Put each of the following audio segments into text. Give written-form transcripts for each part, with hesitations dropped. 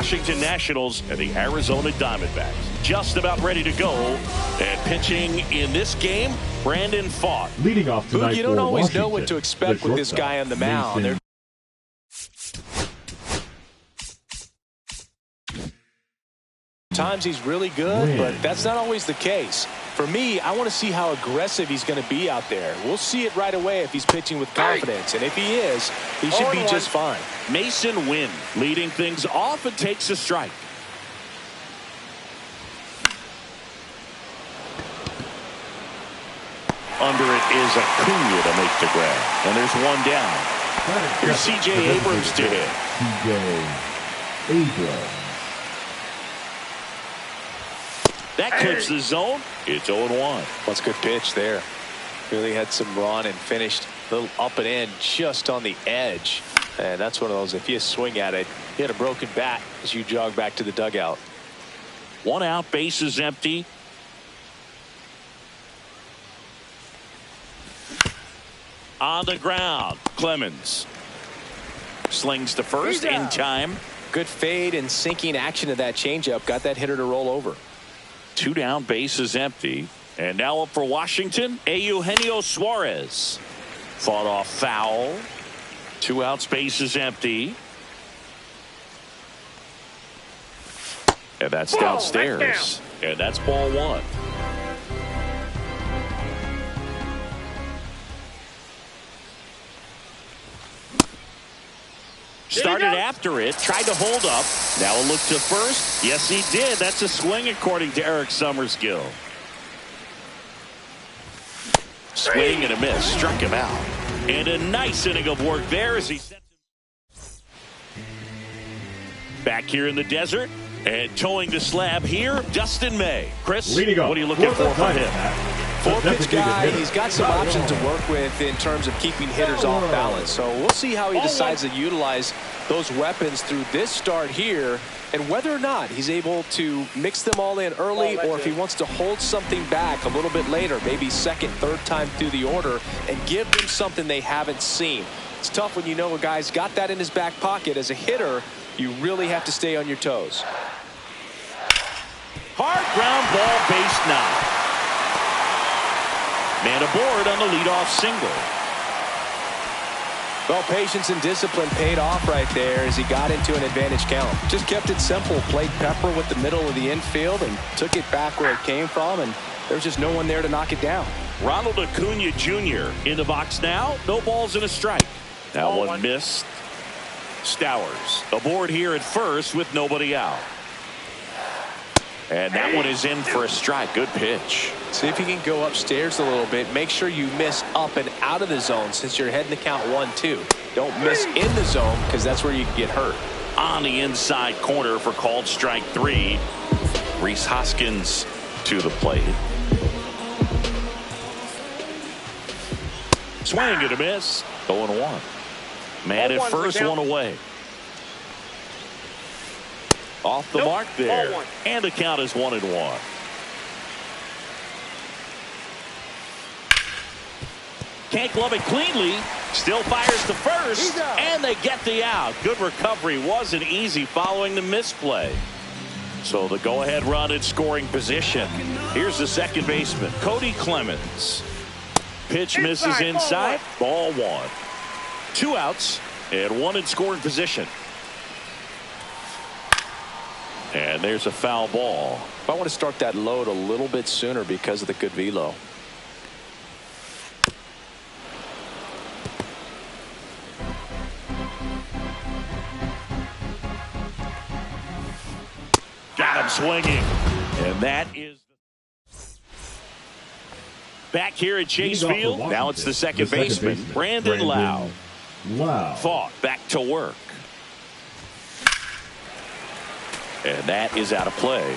Washington Nationals and the Arizona Diamondbacks. Just about ready to go. And pitching in this game, Brandon Pfaadt. Leading off tonight, you don't always Washington, know what to expect with this guy on the mound. Times he's really good, but that's not always the case. For me, I want to see how aggressive he's going to be out there. We'll see it right away if he's pitching with confidence, and if he is, he should be just fine. Mason Wynn leading things off and takes a strike. Under it is Acuna to make the grab, and there's one down. Here's C.J. Abrams to hit. C.J. Abrams. That clips the zone. It's 0-1. That's a good pitch there. Really had some run and finished a little up and in just on the edge. And that's one of those, if you swing at it, you had a broken bat as you jog back to the dugout. 1 out, bases empty. On the ground, Clemens slings to first in time. Good fade and sinking action of that changeup got that hitter to roll over. 2 down, bases empty. And now up for Washington, Eugenio Suarez. Fought off foul. 2 outs, bases empty. And that's downstairs. And that's ball 1. Started after it, tried to hold up. Now a look to first. Yes, he did. That's a swing according to Eric Summersgill. Swing and a miss. Struck him out. And a nice inning of work there as he sets him back here in the desert. And towing the slab here, Dustin May. Chris, what are you looking for from him? 4-pitch guy, he's got some options to work with in terms of keeping hitters off balance. So we'll see how he decides to utilize those weapons through this start here, and whether or not he's able to mix them all in early, or if he wants to hold something back a little bit later, maybe second, third time through the order, and give them something they haven't seen. It's tough when you know a guy's got that in his back pocket. As a hitter, you really have to stay on your toes. Hard ground ball, base knock. Man aboard on the leadoff single. Well, patience and discipline paid off right there as he got into an advantage count. Just kept it simple, played pepper with the middle of the infield and took it back where it came from, and there was just no one there to knock it down. Ronald Acuna Jr. in the box now. No balls and a strike. Now one missed. Stowers aboard here at first with nobody out. And that one is in for a strike. Good pitch. See if you can go upstairs a little bit. Make sure you miss up and out of the zone since you're heading to count 1-2. Don't miss in the zone because that's where you can get hurt. On the inside corner for called strike 3. Rhys Hoskins to the plate. Swing and a miss. 0-1. Man at first, one away. Off the mark there. And the count is 1-1. Can't glove it cleanly. Still fires to first. And they get the out. Good recovery. Wasn't easy following the misplay. So the go-ahead run in scoring position. Here's the second baseman, Cody Clemens. Pitch misses inside. Ball 1. 2 outs and 1 in scoring position. And there's a foul ball. I want to start that load a little bit sooner because of the good velo. Got him swinging. And that is back here at Chase Field. Now it's the second baseman, Brandon Lau. Pfaadt back to work. And that is out of play.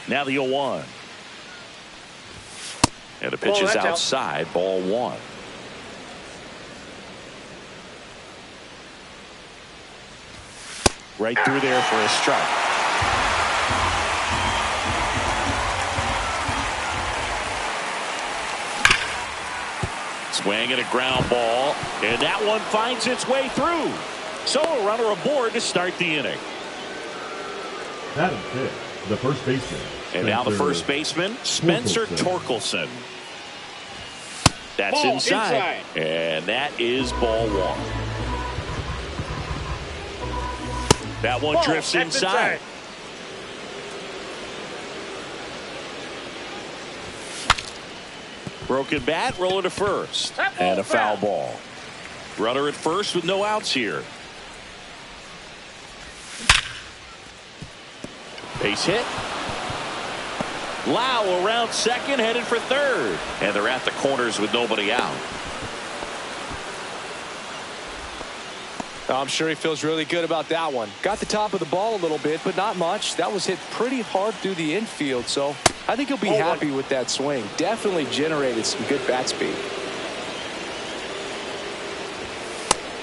Now the 0-1. And the pitch is outside. Ball 1. Right through there for a strike. Swing and a ground ball. And that one finds its way through. So a runner aboard to start the inning. Batting fifth, the first baseman. And now the first baseman, Spencer Torkelson. That's inside. And that is ball one. That one drifts inside. Broken bat, roller to first. And a foul ball. Runner at first with no outs here. Base hit. Lau around second, headed for third. And they're at the corners with nobody out. I'm sure he feels really good about that one. Got the top of the ball a little bit, but not much. That was hit pretty hard through the infield, so I think he'll be happy with that swing. Definitely generated some good bat speed.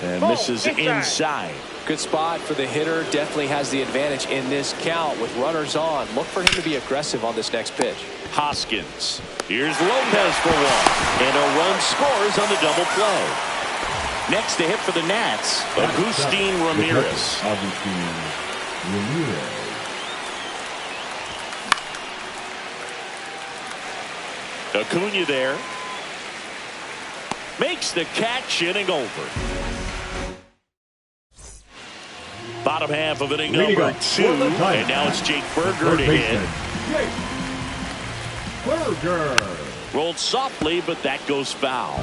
And misses inside. Good spot for the hitter. Definitely has the advantage in this count with runners on. Look for him to be aggressive on this next pitch. Hoskins. Here's Lopez for one. And a run scores on the double play. Next to hit for the Nats, Agustin Ramirez. Acuna there. Makes the catch, inning over. Bottom half of inning number 2. And now it's Jake Burger to hit. Burger. Rolled softly, but that goes foul.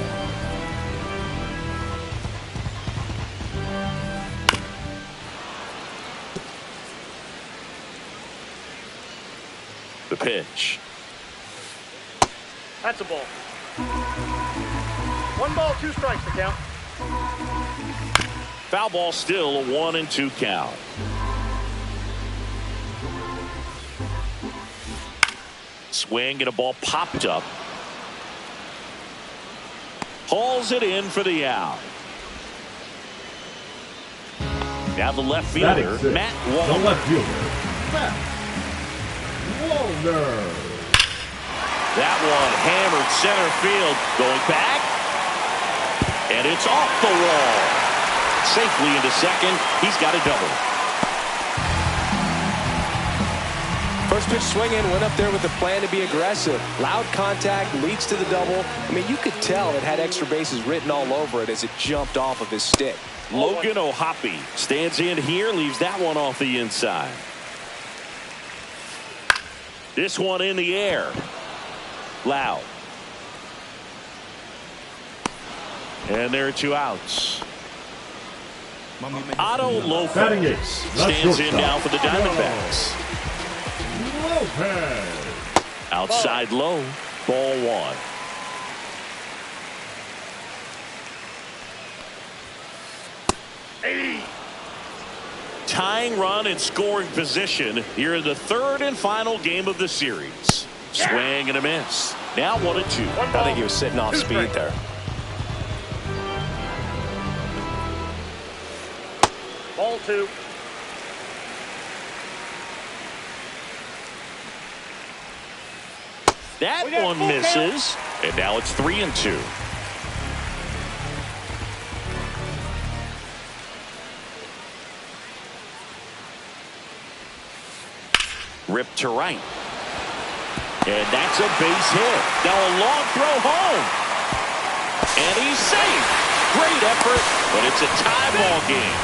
The pitch. That's a ball. 1 ball, 2 strikes to count. Foul ball, still a 1-2 count. Swing and a ball popped up. Hauls it in for the out. Now the left fielder, Matt Wallner. The left fielder, Matt Wallner. That one hammered center field. Going back. And it's off the wall. Safely into second. He's got a double. First pitch swinging, went up there with a plan to be aggressive. Loud contact, leads to the double. I mean, you could tell it had extra bases written all over it as it jumped off of his stick. Logan O'Hoppe stands in here, leaves that one off the inside. This one in the air. Lau. And there are 2 outs. Otto Lopez stands in now for the Diamondbacks. Lopez. Outside low, ball 1. Tying run and scoring position here in the 3rd and final game of the series. Swing and a miss. Now 1-2. I think he was sitting off speed there. Ball 2. That one misses. And now it's 3-2. Ripped to right. And that's a base hit. Now a long throw home. And he's safe. Great effort, but it's a tie ball game.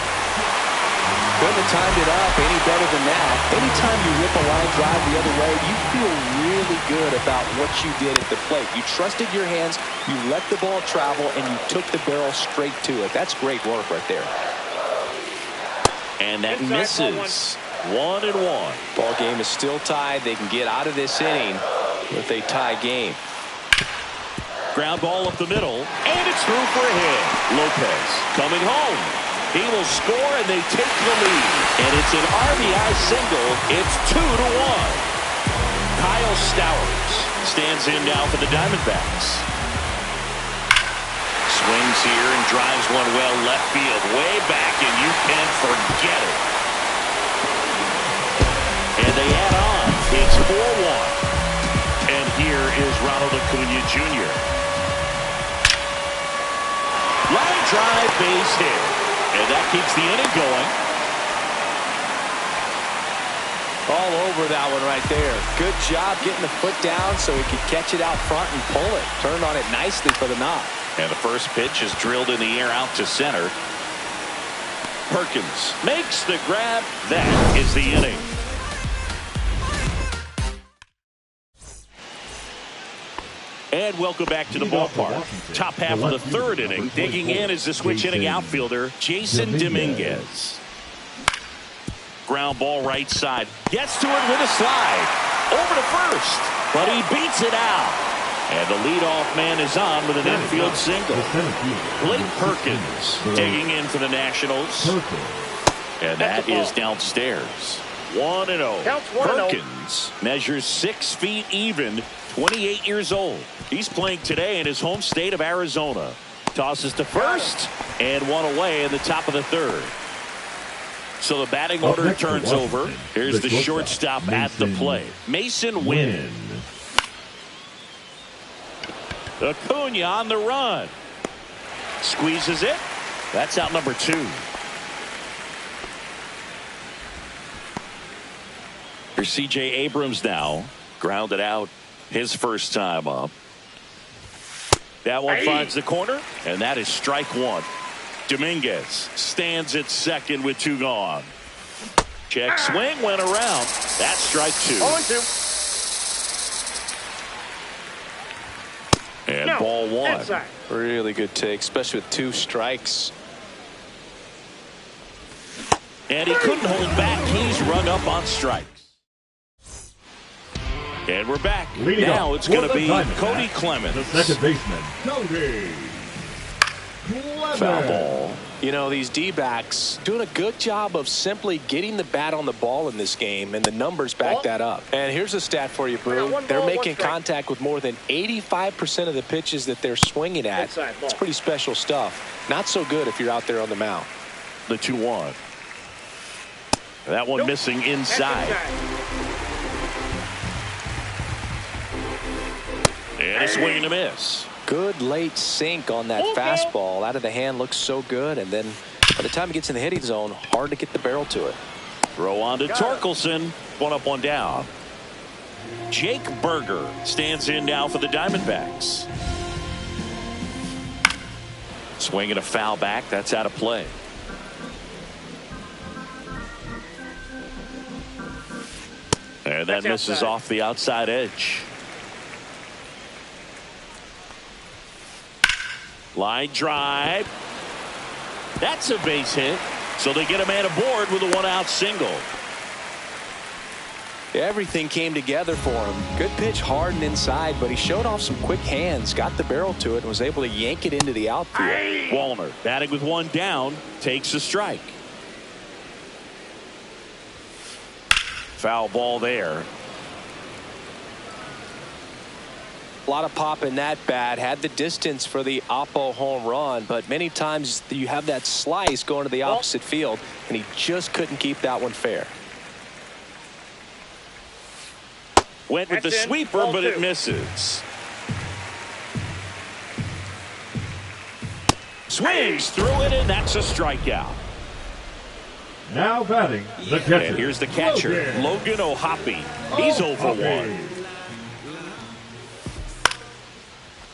Couldn't have timed it up any better than that. Anytime you rip a line drive the other way, you feel really good about what you did at the plate. You trusted your hands, you let the ball travel, and you took the barrel straight to it. That's great work right there. And that misses. 1-1. Ball game is still tied. They can get out of this inning with a tie game. Ground ball up the middle, and it's through for a hit. Lopez coming home. He will score, and they take the lead. And it's an RBI single. It's 2-1. Kyle Stowers stands in now for the Diamondbacks. Swings here and drives one well left field, way back, and you can forget it. And they add on. It's 4-1. And here is Ronald Acuna Jr. Line drive, base hit. And that keeps the inning going. All over that one right there. Good job getting the foot down so he could catch it out front and pull it. Turned on it nicely for the knock. And the first pitch is drilled in the air out to center. Perkins makes the grab. That is the inning. And welcome back to the ballpark. Top half of the third inning. Digging in is the switch hitting outfielder, Jason Dominguez. Ground ball right side. Gets to it with a slide. Over to first. But he beats it out. And the leadoff man is on with an infield single. Blake Perkins digging in for the Nationals. And that is downstairs. 1-0. Perkins measures 6 feet even, 28 years old. He's playing today in his home state of Arizona. Tosses to first and one away in the top of the third. So the batting order turns over. Here's the shortstop at the plate. Mason Wynn. Acuna on the run. Squeezes it. That's out number 2. Here's C.J. Abrams now. Grounded out his first time up. That one finds the corner, and that is strike 1. Dominguez stands at second with 2 gone. Check swing went around. That's strike 2. And ball 1. Inside. Really good take, especially with 2 strikes. And he couldn't hold back. He's rung up on strikes. And we're back. Now it's going to be Cody Clemens. The second baseman, Cody Clemens. Foul ball. You know, these D-backs doing a good job of simply getting the bat on the ball in this game, and the numbers back that up. And here's a stat for you, Boo. They're making contact with more than 85% of the pitches that they're swinging at. It's pretty special stuff. Not so good if you're out there on the mound. The 2-1. That one missing inside. And a swing and a miss. Good late sink on that fastball. Out of the hand looks so good, and then by the time it gets in the hitting zone, hard to get the barrel to it. Throw on to Torkelson. 1 up, 1 down. Jake Berger stands in now for the Diamondbacks. Swing and a foul back. That's out of play. And that misses off the outside edge. Line drive. That's a base hit. So they get a man aboard with a 1-out single. Everything came together for him. Good pitch hard and inside, but he showed off some quick hands, got the barrel to it, and was able to yank it into the outfield. Wallner batting with 1 down, takes a strike. Foul ball there. A lot of pop in that bat. Had the distance for the Oppo home run, but many times you have that slice going to the opposite field, and he just couldn't keep that one fair. Went with the sweeper, but it misses. Swings through it, and that's a strikeout. Now batting, the catcher. And here's the catcher, Logan O'Hoppe. He's 0 for 1.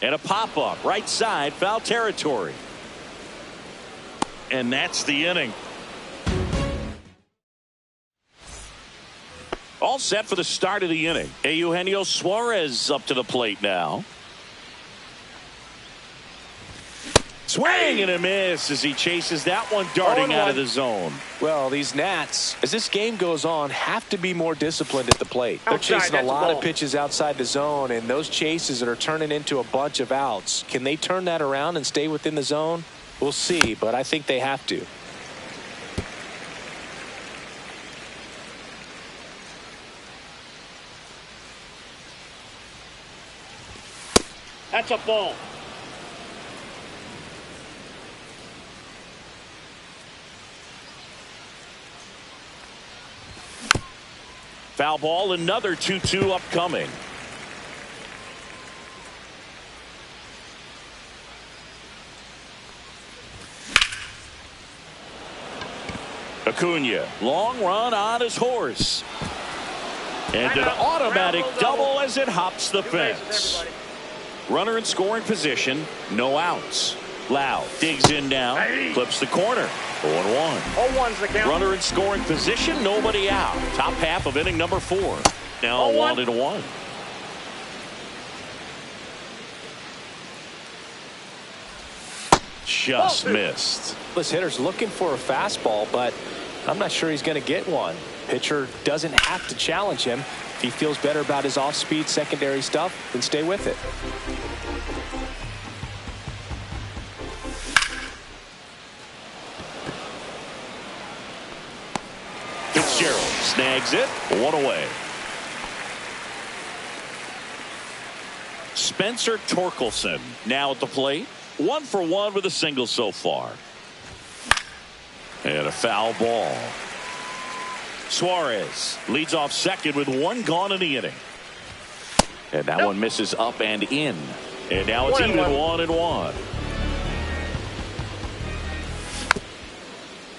And a pop-up, right side, foul territory. And that's the inning. All set for the start of the inning. Eugenio Suarez up to the plate now. Swing and a miss as he chases that one darting out of the zone. Well, these Nats, as this game goes on, have to be more disciplined at the plate. They're chasing a lot of pitches outside the zone, and those chases that are turning into a bunch of outs. Can they turn that around and stay within the zone? We'll see, but I think they have to. That's a ball. Foul ball, another 2-2 upcoming. Acuna, long run on his horse. And an automatic double as it hops the fence. Runner in scoring position, no outs. Lau digs in now, clips the corner. 0-1. 0-1's the count. Runner in scoring position, nobody out. Top half of inning number 4. Now 1-1. Just missed. This hitter's looking for a fastball, but I'm not sure he's going to get one. Pitcher doesn't have to challenge him. If he feels better about his off-speed secondary stuff, then stay with it. Fitzgerald snags it. 1 away. Spencer Torkelson now at the plate. 1 for 1 with a single so far. And a foul ball. Suarez leads off second with 1 gone in the inning. And that one misses up and in. And now it's even 1-1.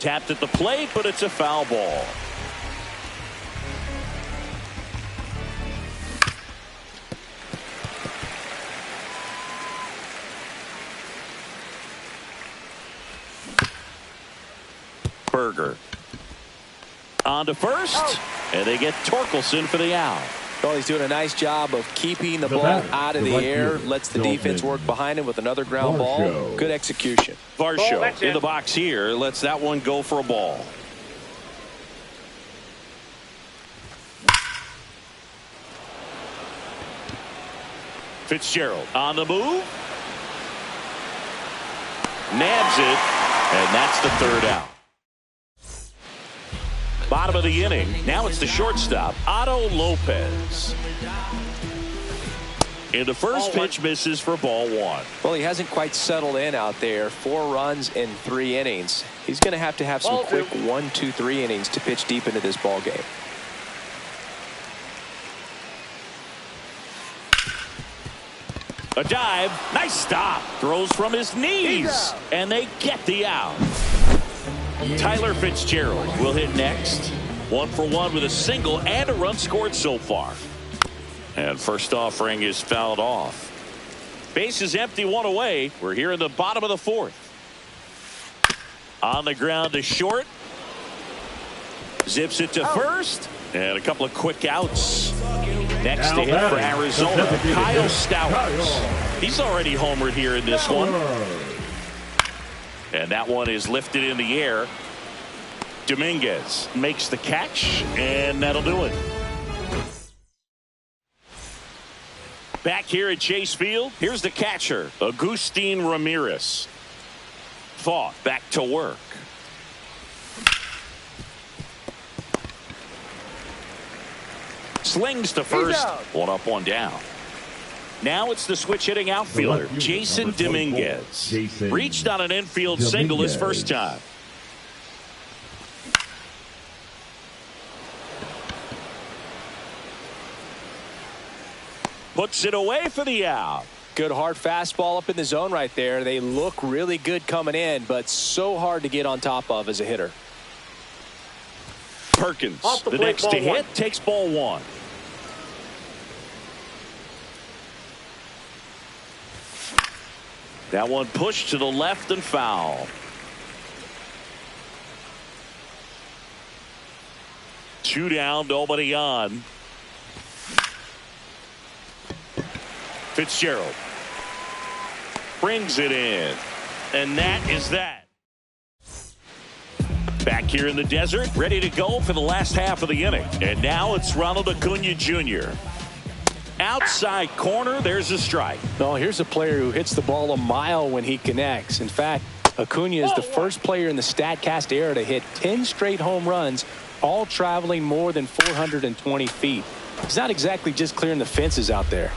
Tapped at the plate, but it's a foul ball. Berger on to first, and they get Torkelson for the out. Well, he's doing a nice job of keeping the ball out of the air, lets the defense work behind him with another ground ball. Good execution. Varsho in the box here, lets that one go for a ball. Fitzgerald on the move. Nabs it, and that's the 3rd out. Bottom of the inning. Now it's the shortstop, Otto Lopez. And the first pitch misses for ball 1. Well, he hasn't quite settled in out there. 4 runs in 3 innings. He's going to have some quick 1, 2, 3 innings to pitch deep into this ball game. A dive. Nice stop. Throws from his knees. And they get the out. Tyler Fitzgerald will hit next. 1 for 1 with a single and a run scored so far. And first offering is fouled off. Base is empty, 1 away. We're here in the bottom of the 4th. On the ground to short. Zips it to first. And a couple of quick outs. Next to hit for Arizona, Kyle Stowers. He's already homered here in this one. And that one is lifted in the air. Dominguez makes the catch, and that'll do it. Back here at Chase Field, here's the catcher, Agustin Ramirez. Thought back to work. Slings to first. 1 up, 1 down. Now it's the switch hitting outfielder, Jason Dominguez. Reached on an infield single his first time. Puts it away for the out. Good hard fastball up in the zone right there. They look really good coming in, but so hard to get on top of as a hitter. Perkins, the next to hit, takes ball 1. That one pushed to the left and foul. 2 down, nobody on. Fitzgerald brings it in, and that is that. Back here in the desert, ready to go for the last half of the inning. And now it's Ronald Acuna Jr. Outside corner, there's a strike. No, here's a player who hits the ball a mile when he connects. In fact, Acuna is the first player in the StatCast era to hit 10 straight home runs, all traveling more than 420 feet. He's not exactly just clearing the fences out there.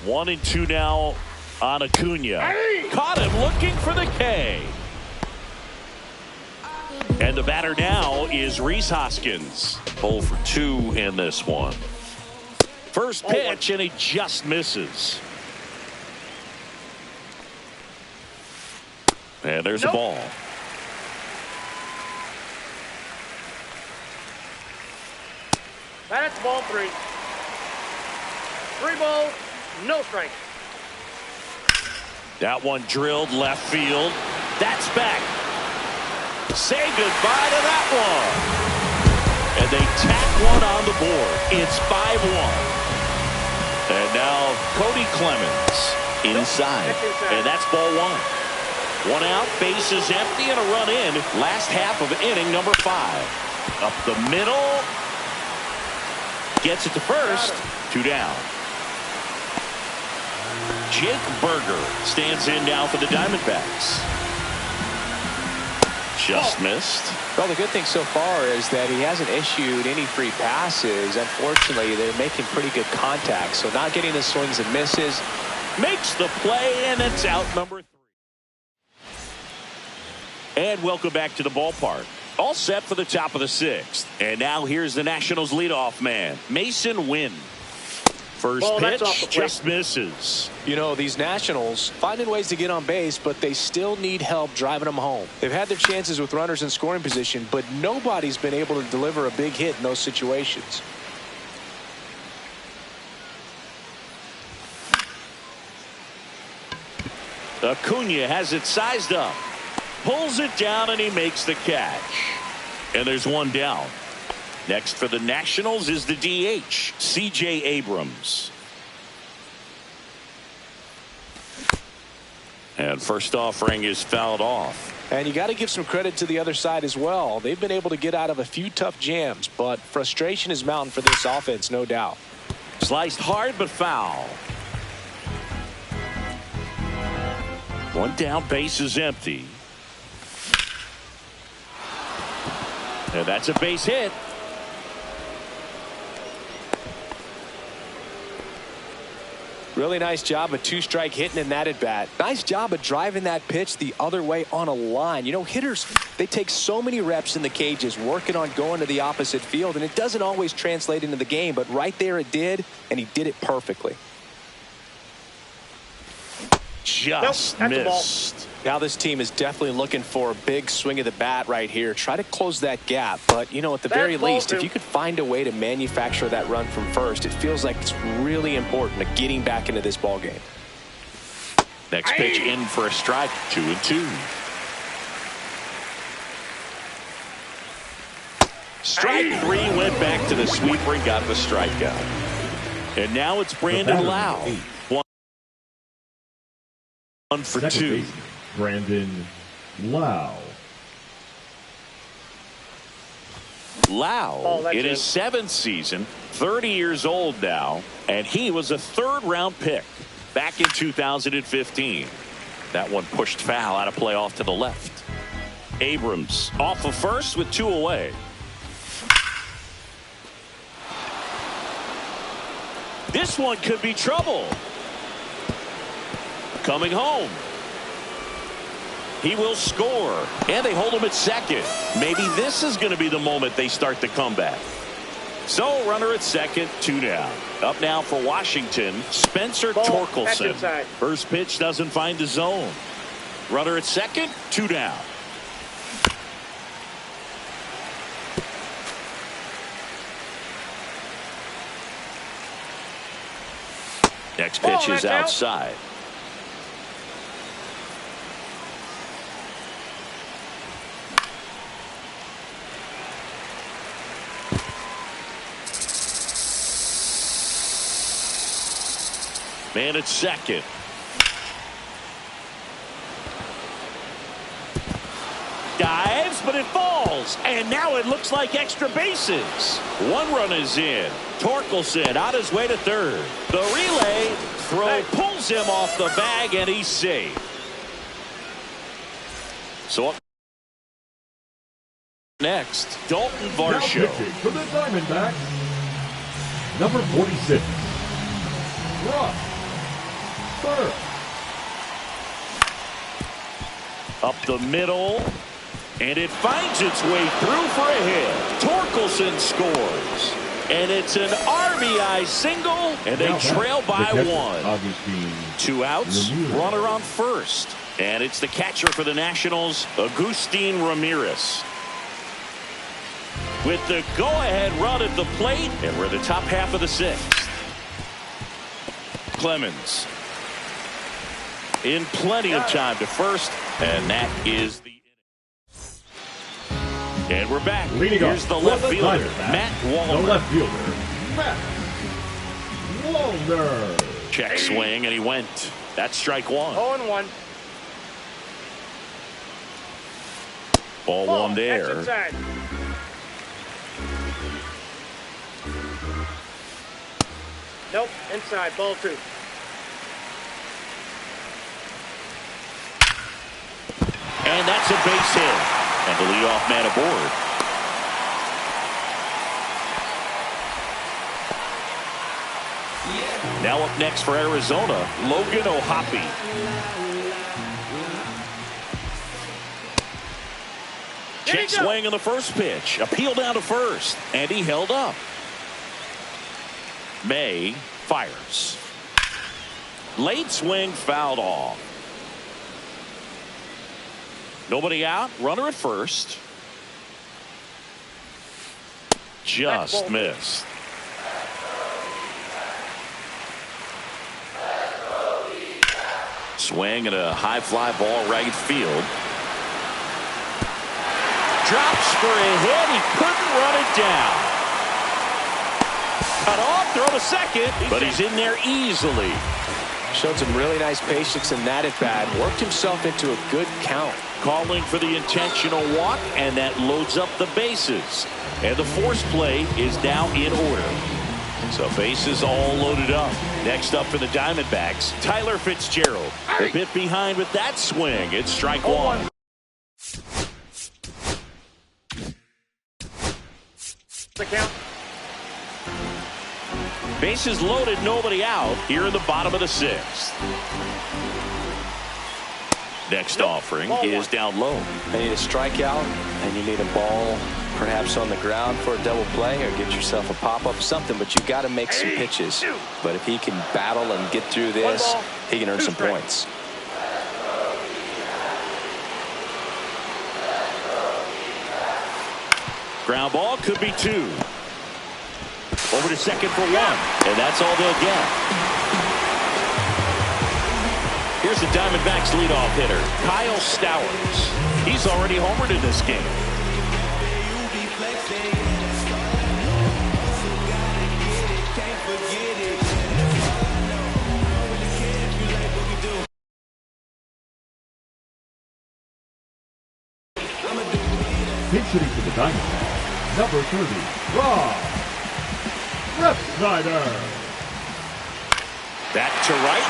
1 and 2 now on Acuna. Caught him looking for the K. And the batter now is Rhys Hoskins. 0 for 2 in this one. First pitch, and he just misses. And there's a ball. That's ball 3. 3 balls, no strikes. That one drilled left field. That's back. Say goodbye to that one. And they tack one on the board. It's 5-1. And now Cody Clemens inside. And that's ball 1. One out, bases empty, and a run in. Last half of inning number 5. Up the middle. Gets it to first. 2 down. Jake Berger stands in now for the Diamondbacks. Just missed. Well, the good thing so far is that he hasn't issued any free passes. Unfortunately, they're making pretty good contact, so not getting the swings and misses. Makes the play, and it's out number 3. And welcome back to the ballpark. All set for the top of the 6th. And now here's the Nationals leadoff man, Mason Wynn. First pitch just misses. You know, these Nationals finding ways to get on base, but they still need help driving them home. They've had their chances with runners in scoring position, but nobody's been able to deliver a big hit in those situations. Acuna has it sized up. Pulls it down, and he makes the catch. And there's one down. Next for the Nationals is the DH, C.J. Abrams. And first offering is fouled off. And you got to give some credit to the other side as well. They've been able to get out of a few tough jams, but frustration is mounting for this offense, no doubt. Sliced hard but foul. One down, base is empty. And that's a base hit. Really nice job of 2-strike hitting in that at bat. Nice job of driving that pitch the other way on a line. You know, hitters, they take so many reps in the cages working on going to the opposite field, and it doesn't always translate into the game, but right there it did, and he did it perfectly. Just missed. Now this team is definitely looking for a big swing of the bat right here. Try to close that gap. But, you know, at the very least, if you could find a way to manufacture that run from first, it feels like it's really important to getting back into this ball game. Next pitch in for a strike. 2-2. Strike 3 went back to the sweeper and got the strikeout. And now it's Brandon Lau. 1 for 2. Brandon Lau. Lau in his 7th season, 30 years old now, and he was a 3rd-round pick back in 2015. That one pushed foul out of play off to the left. Abrams off of first with 2 away. This one could be trouble. Coming home. He will score, and they hold him at second. Maybe this is going to be the moment they start the comeback. So, runner at second, 2 down. Up now for Washington, Spencer Torkelson. First pitch doesn't find the zone. Runner at second, 2 down. Next pitch is outside. Man at second. Dives, but it falls. And now it looks like extra bases. 1 run is in. Torkelson on his way to 3rd. The relay throw pulls him off the bag, and he's safe. So up next, Dalton Varsho. Now pitching for the Diamondbacks, number 46. Ross. Up the middle, and it finds its way through for a hit. Torkelson scores, and it's an RBI single, and they trail by 1. 2 outs, runner on first, and it's the catcher for the Nationals, Agustin Ramirez. with the go-ahead run at the plate, and we're in the top half of the sixth. Clemens in plenty of time to first, and that is the inning. And we're back. Here's the left fielder, Matt Wallner. The left fielder, Matt Wallner. Check swing, and he went. That's strike one. 0-1. Ball one there. That's inside. Nope, inside. Ball two. And that's a base hit. And the leadoff man aboard. Now up next for Arizona, Logan O'Hoppe. Check swing on the first pitch. Appeal down to first. And he held up. May fires. Late swing fouled off. Nobody out. Runner at first. Just missed. Swing and a high fly ball right field. Drops for a hit. He couldn't run it down. Cut off, throw to second, but he's in there easily. Showed some really nice patience in that at bat. Worked himself into a good count. Calling for the intentional walk, and that loads up the bases. And the force play is now in order. So bases all loaded up. Next up for the Diamondbacks, Tyler Fitzgerald. A bit behind with that swing. It's strike one. The count. Bases loaded, nobody out here in the bottom of the sixth. Next offering is down low. You need a strikeout, and you need a ball perhaps on the ground for a double play, or get yourself a pop-up, something, but you got to make some pitches. But if he can battle and get through this, he can earn some points. Ground ball could be two. Over to second for one, and that's all they'll get. Here's the Diamondbacks leadoff hitter, Kyle Stowers. He's already homered in this game. Pitch hitting for the Diamondbacks, number 30, Rob Refsnyder. Back to right.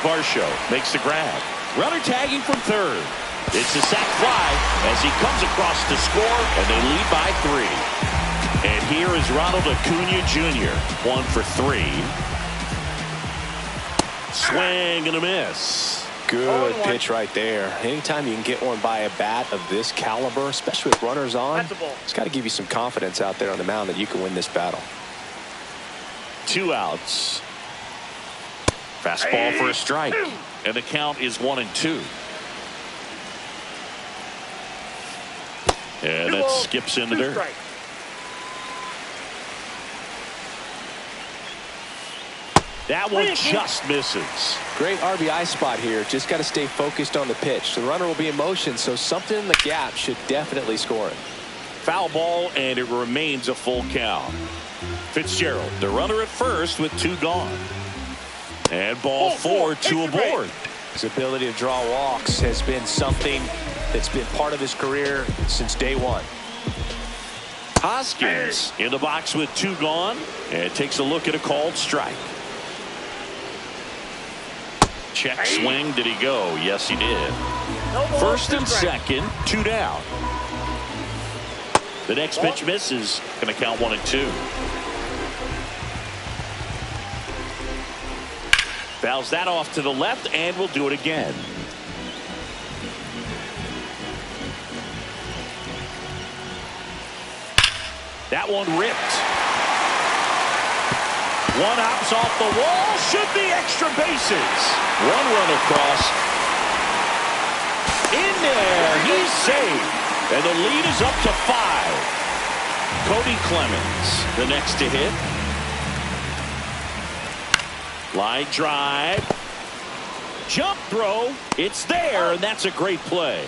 Varsho makes the grab. Runner tagging from third. It's a sac fly as he comes across to score, and they lead by 3. And here is Ronald Acuna Jr. 1 for 3. Swing and a miss. Good pitch right there. Anytime you can get one by a bat of this caliber, especially with runners on, it's got to give you some confidence out there on the mound that you can win this battle. 2 outs. Fastball for a strike. And the count is 1-2. And that skips in the dirt. That one just misses. Great RBI spot here. Just got to stay focused on the pitch. The runner will be in motion, so something in the gap should definitely score it. Foul ball, and it remains a full count. Fitzgerald, the runner at first with 2 gone. And ball 4, 2 aboard. His ability to draw walks has been something that's been part of his career since day one. Hoskins in the box with 2 gone, and takes a look at a called strike. Check swing. Did he go? Yes, he did. First and second, 2 down. The next pitch misses. Going to count 1-2. Fouls that off to the left, and we'll do it again. That one ripped. One hops off the wall. Should be extra bases. 1 run across. In there. He's saved. And the lead is up to 5. Cody Clemens, the next to hit. Line drive. Jump throw. It's there, and that's a great play.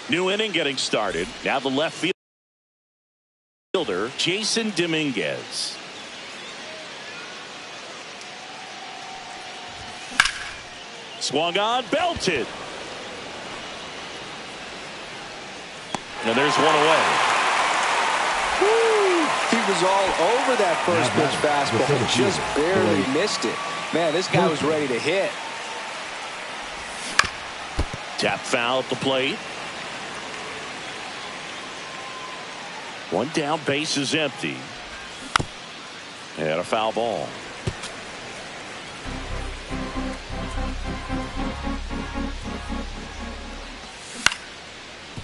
New inning getting started. Now the left fielder, Jason Dominguez. Swung on, belted. And there's one away. Woo! He was all over that first pitch fastball. Just barely missed it. Man, this guy was ready to hit. Tap foul at the plate. One down, base is empty. And a foul ball.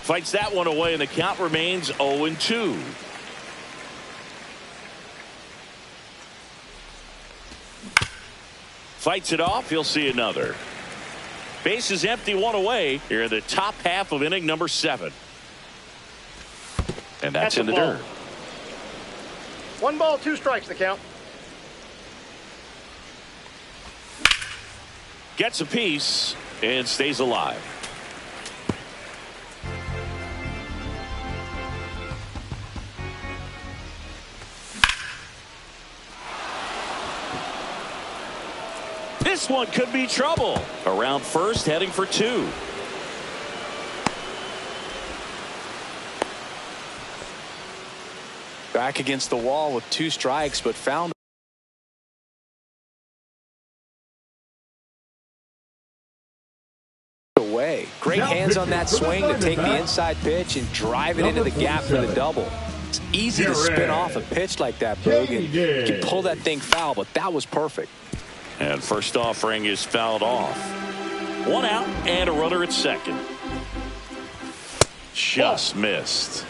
Fights that one away, and the count remains 0-2. Fights it off. He'll see another. Base is empty, one away. Here in the top half of inning number 7. And that's in the dirt. 1 ball, 2 strikes, the count. Gets a piece and stays alive. This one could be trouble. Around first, heading for 2. Back against the wall with 2 strikes, but found away. Great hands on that swing to take the inside pitch and drive it into the gap for the double. It's easy to spin off a pitch like that, Boog, and you can pull that thing foul, but that was perfect. And first offering is fouled off. 1 out and a runner at second. Just missed.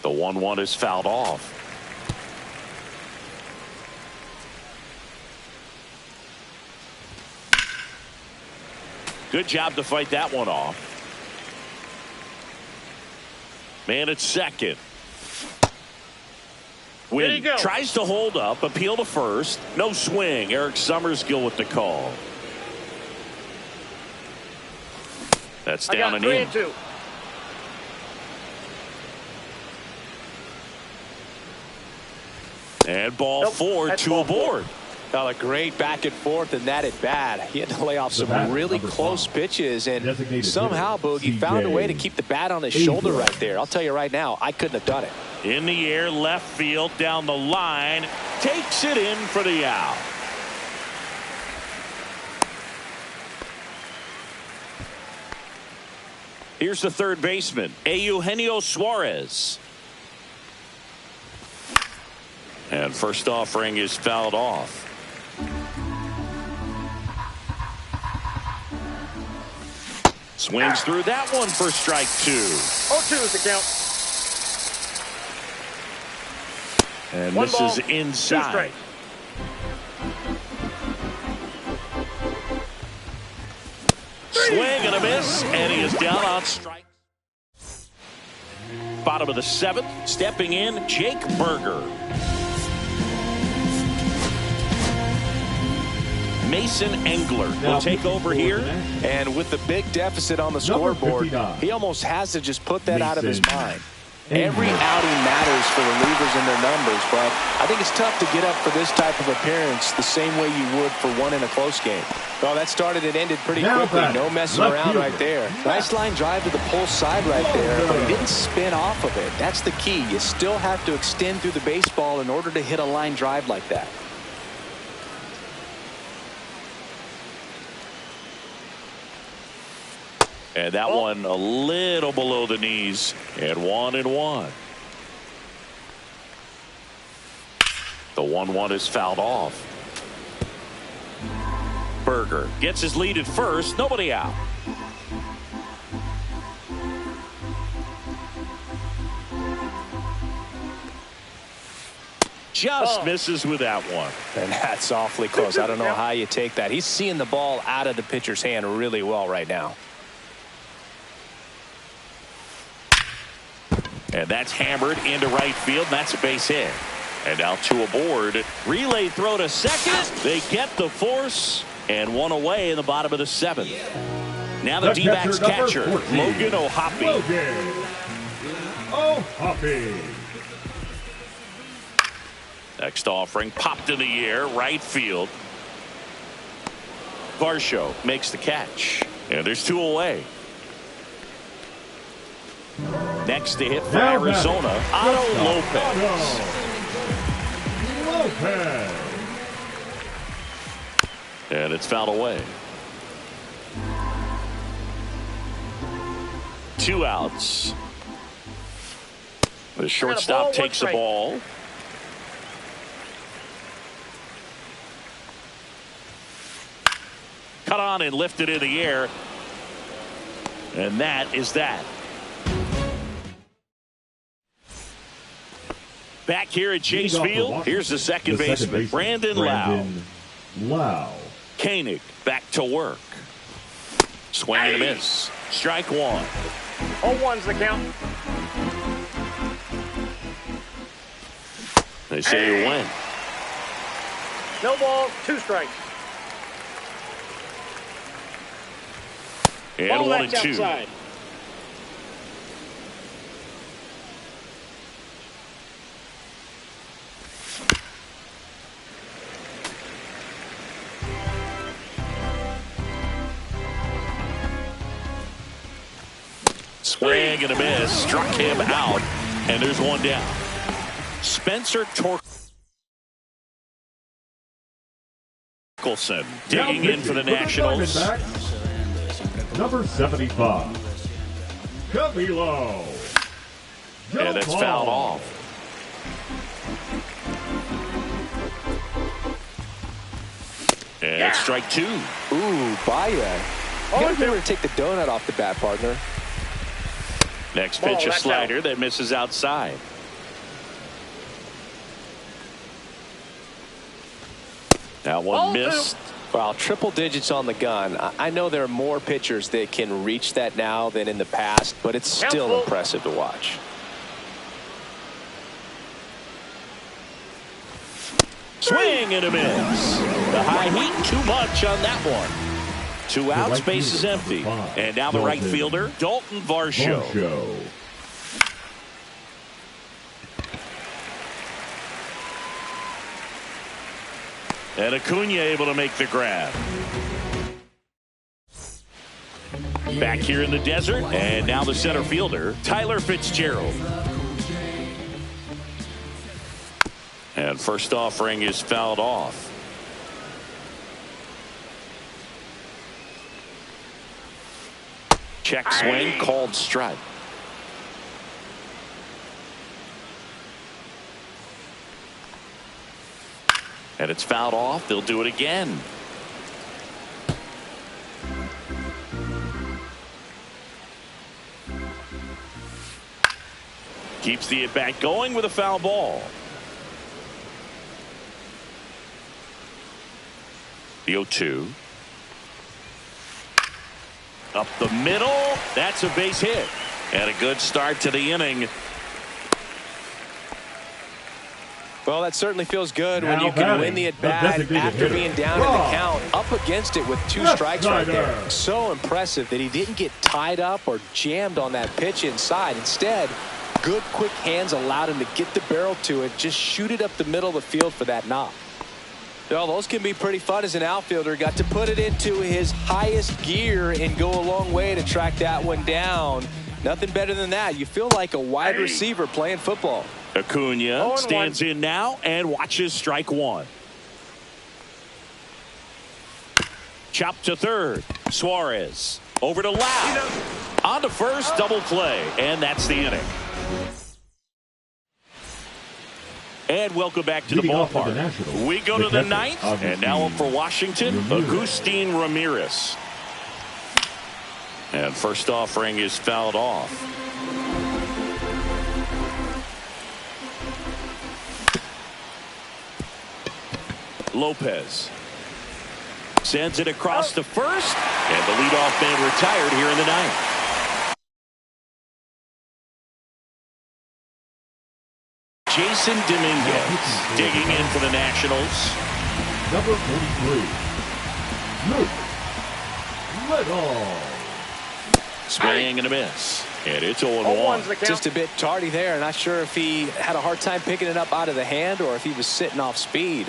The 1-1 is fouled off. Good job to fight that one off. Man at second. Wynn tries to hold up, appeal to first. No swing. Eric Summerskill with the call. That's down and in. 3-2. And ball 4, 2 aboard. Now a great back and forth in that at bat. He had to lay off some really close pitches, and somehow, Boog, he found a way to keep the bat on his shoulder right there. I'll tell you right now, I couldn't have done it. In the air, left field, down the line, takes it in for the out. Here's the third baseman, Eugenio Suarez. And first offering is fouled off. Swings through that one for strike 2. 0-2 is the count. And 1 this ball, is 2 inside. strikes. Swing and a miss, and he is down on strike. Bottom of the 7th, stepping in, Jake Berger. Mason Engler will take over here. And with the big deficit on the scoreboard, he almost has to just put that out of his mind. Every outing matters for relievers and their numbers, but I think it's tough to get up for this type of appearance the same way you would for one in a close game. Well, that started and ended pretty quickly. No messing around right there. Nice line drive to the pull side right there, but he didn't spin off of it. That's the key. You still have to extend through the baseball in order to hit a line drive like that. And that one a little below the knees, and 1-1. The 1-1 is fouled off. Berger gets his lead at first, nobody out. just misses with that one. And that's awfully close. I don't know how you take that. He's seeing the ball out of the pitcher's hand really well right now. And that's hammered into right field. And that's a base hit. And now two aboard. Relay throw to second. They get the force. And one away in the bottom of the seventh. Now the D-backs catcher, Logan O'Hoppe. Next offering popped in the air, right field. Varsho makes the catch. And there's two away. Next to hit for Arizona, Otto Lopez. And it's fouled away. Two outs. The shortstop takes the ball. Cut on and lifted in the air. And that is that. Back here at Chase Field, here's the second baseman, Brandon Lau. Koenig back to work. Swing and a miss. Strike one. 0-1's the count. They say you win. No balls, 2 strikes. And Ball 1 and 2. Outside. Swing and a miss. Struck him out. And there's one down. Spencer Torkelson digging in for the Nationals. Number 75. Camilo. And that's fouled off. And it's strike 2. Ooh, Baez. You gotta remember to take the donut off the bat, partner. Next pitch, a slider that misses outside. That one missed. Wow, triple digits on the gun. I know there are more pitchers that can reach that now than in the past, but it's still impressive to watch. Swing and a miss. The high heat, too much on that one. 2 outs, base is empty. And now the right fielder, Dalton Varsho. And Acuna able to make the grab. Back here in the desert, and now the center fielder, Tyler Fitzgerald. And first offering is fouled off. Check swing, called strike. And it's fouled off. They'll do it again. Keeps the at-bat going with a foul ball. The 0-2. Up the middle. That's a base hit. And a good start to the inning. Well, that certainly feels good when you can win the at-bat after being down in the count, up against it with 2 strikes right there. So impressive that he didn't get tied up or jammed on that pitch inside. Instead, good quick hands allowed him to get the barrel to it, just shoot it up the middle of the field for that knock. Well, those can be pretty fun as an outfielder. Got to put it into his highest gear and go a long way to track that one down. Nothing better than that. You feel like a wide receiver playing football. Acuna stands in now and watches strike 1. Chop to third. Suarez over to Lau. On to first, double play, and that's the inning. And welcome back to the ballpark. We go to the 9th, and now up for Washington, Agustin Ramirez. And first offering is fouled off. Lopez sends it across to first, and the leadoff man retired here in the ninth. Jason Dominguez digging in for the Nationals. Number 43, Luke Lenoir. Swing and a miss. And it's 0-1. 0-1's the count. Just a bit tardy there. Not sure if he had a hard time picking it up out of the hand or if he was sitting off speed.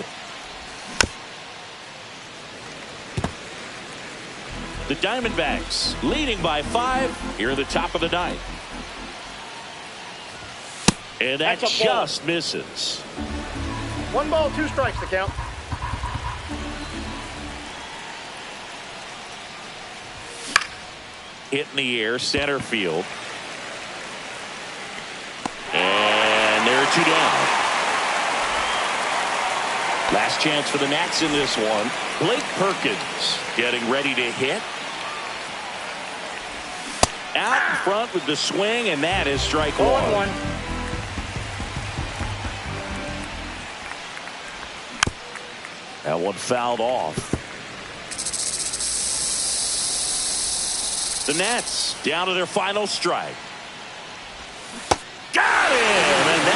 The Diamondbacks leading by 5 here in the top of the ninth. And that That's a ball. just misses. 1 ball, 2 strikes the count. Hit in the air, center field. And there are 2 down. Last chance for the Nats in this one. Blake Perkins getting ready to hit. Out in front with the swing, and that is strike 1. 0-1. That one fouled off. The Nats down to their final strike. Got him! And that's